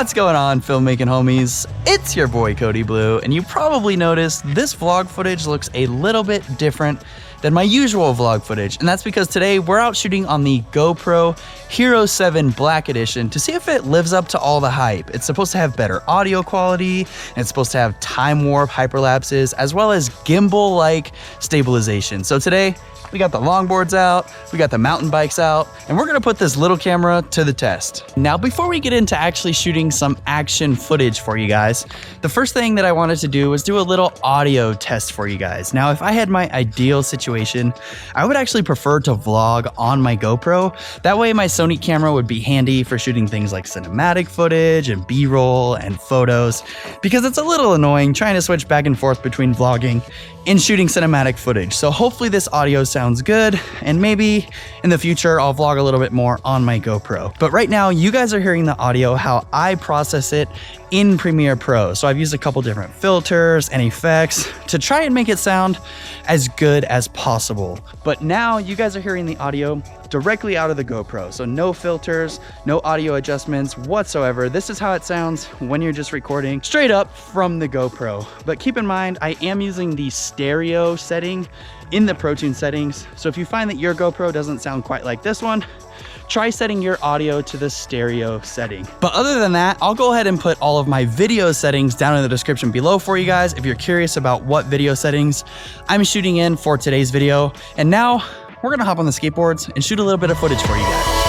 What's going on, filmmaking homies? It's your boy Cody Blue, and you probably noticed this vlog footage looks a little bit different than my usual vlog footage, and that's because today we're out shooting on the GoPro Hero 7 Black Edition to see if it lives up to all the hype. It's supposed to have better audio quality, and it's supposed to have time warp hyperlapses, as well as gimbal-like stabilization. So today, we got the longboards out, we got the mountain bikes out, and we're gonna put this little camera to the test. Now, before we get into actually shooting some action footage for you guys, the first thing that I wanted to do was do a little audio test for you guys. Now, if I had my ideal situation, I would actually prefer to vlog on my GoPro. That way my Sony camera would be handy for shooting things like cinematic footage and B-roll and photos, because it's a little annoying trying to switch back and forth between vlogging and shooting cinematic footage. So hopefully this audio sounds good, and maybe in the future I'll vlog a little bit more on my GoPro. But right now you guys are hearing the audio how I process it in Premiere Pro. So I've used a couple different filters and effects to try and make it sound as good as possible. But now you guys are hearing the audio directly out of the GoPro. So no filters, no audio adjustments whatsoever. This is how it sounds when you're just recording straight up from the GoPro. But keep in mind, I am using the stereo setting in the Pro Tune settings. So if you find that your GoPro doesn't sound quite like this one, try setting your audio to the stereo setting. But other than that, I'll go ahead and put all of my video settings down in the description below for you guys if you're curious about what video settings I'm shooting in for today's video. And now we're gonna hop on the skateboards and shoot a little bit of footage for you guys.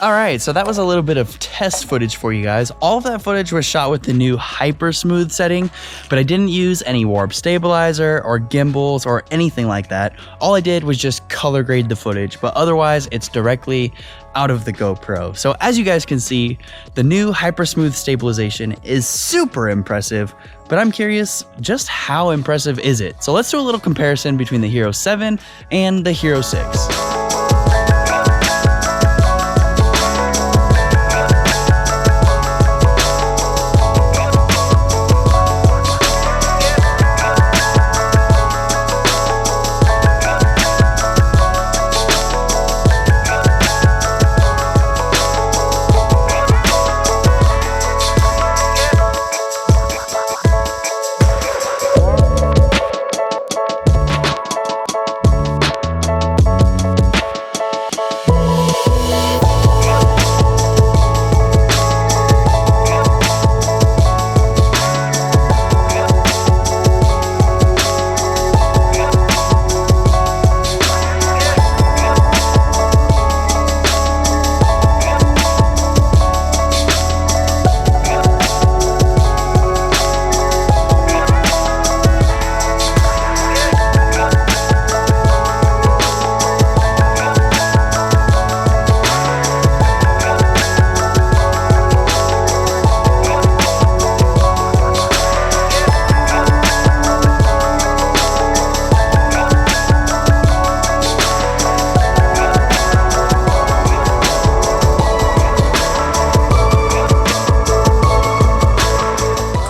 All right, so that was a little bit of test footage for you guys. All of that footage was shot with the new Hypersmooth setting, but I didn't use any warp stabilizer or gimbals or anything like that. All I did was just color grade the footage, but otherwise it's directly out of the GoPro. So as you guys can see, the new Hypersmooth stabilization is super impressive, but I'm curious, just how impressive is it? So let's do a little comparison between the Hero 7 and the Hero 6.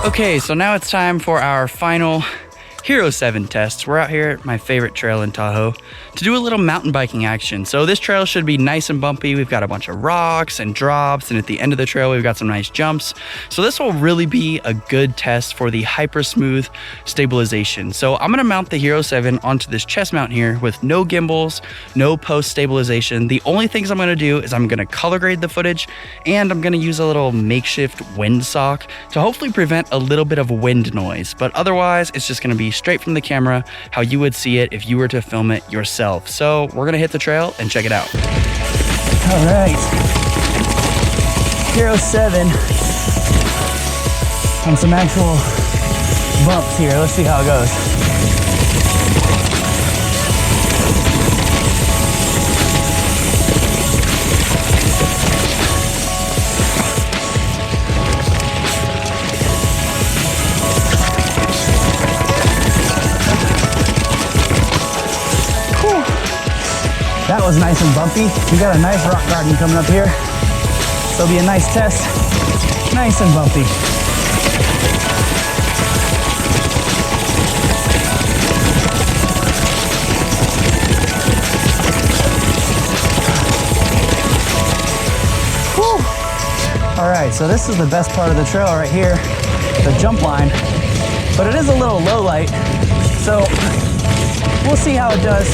Okay, so now it's time for our final Hero 7 tests. We're out here at my favorite trail in Tahoe to do a little mountain biking action. So this trail should be nice and bumpy. We've got a bunch of rocks and drops, and at the end of the trail, we've got some nice jumps. So this will really be a good test for the Hypersmooth stabilization. So I'm gonna mount the Hero 7 onto this chest mount here with no gimbals, no post stabilization. The only things I'm gonna do is I'm gonna color grade the footage, and I'm gonna use a little makeshift windsock to hopefully prevent a little bit of wind noise. But otherwise, it's just gonna be straight from the camera how you would see it if you were to film it yourself. So we're gonna hit the trail and check it out. All right, Hero 7 on some actual bumps here. Let's see how it goes. That was nice and bumpy. We got a nice rock garden coming up here. So it'll be a nice test. Nice and bumpy. Whew. All right, so this is the best part of the trail right here, the jump line. But it is a little low light, so we'll see how it does.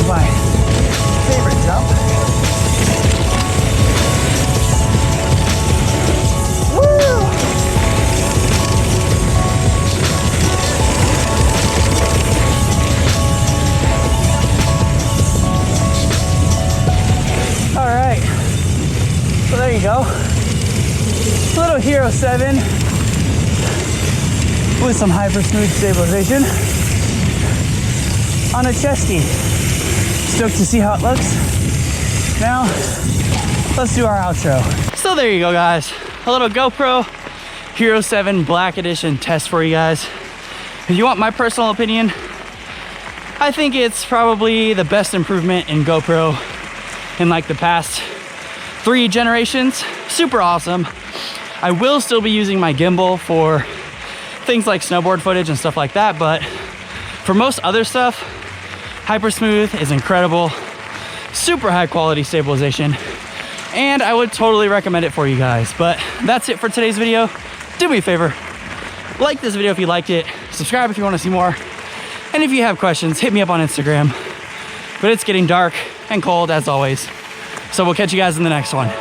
My favorite jump. Woo! All right, so there you go. Little Hero 7 with some Hypersmooth stabilization on a chesty. Stoked to see how it looks. Now, let's do our outro. So there you go, guys. A little GoPro Hero 7 Black Edition test for you guys. If you want my personal opinion, I think it's probably the best improvement in GoPro in like the past 3 generations. Super awesome. I will still be using my gimbal for things like snowboard footage and stuff like that, but for most other stuff, Hypersmooth is incredible, super high quality stabilization, and I would totally recommend it for you guys. But that's it for today's video. Do me a favor, like this video if you liked it, subscribe if you want to see more, and if you have questions, hit me up on Instagram. But it's getting dark and cold as always, so we'll catch you guys in the next one.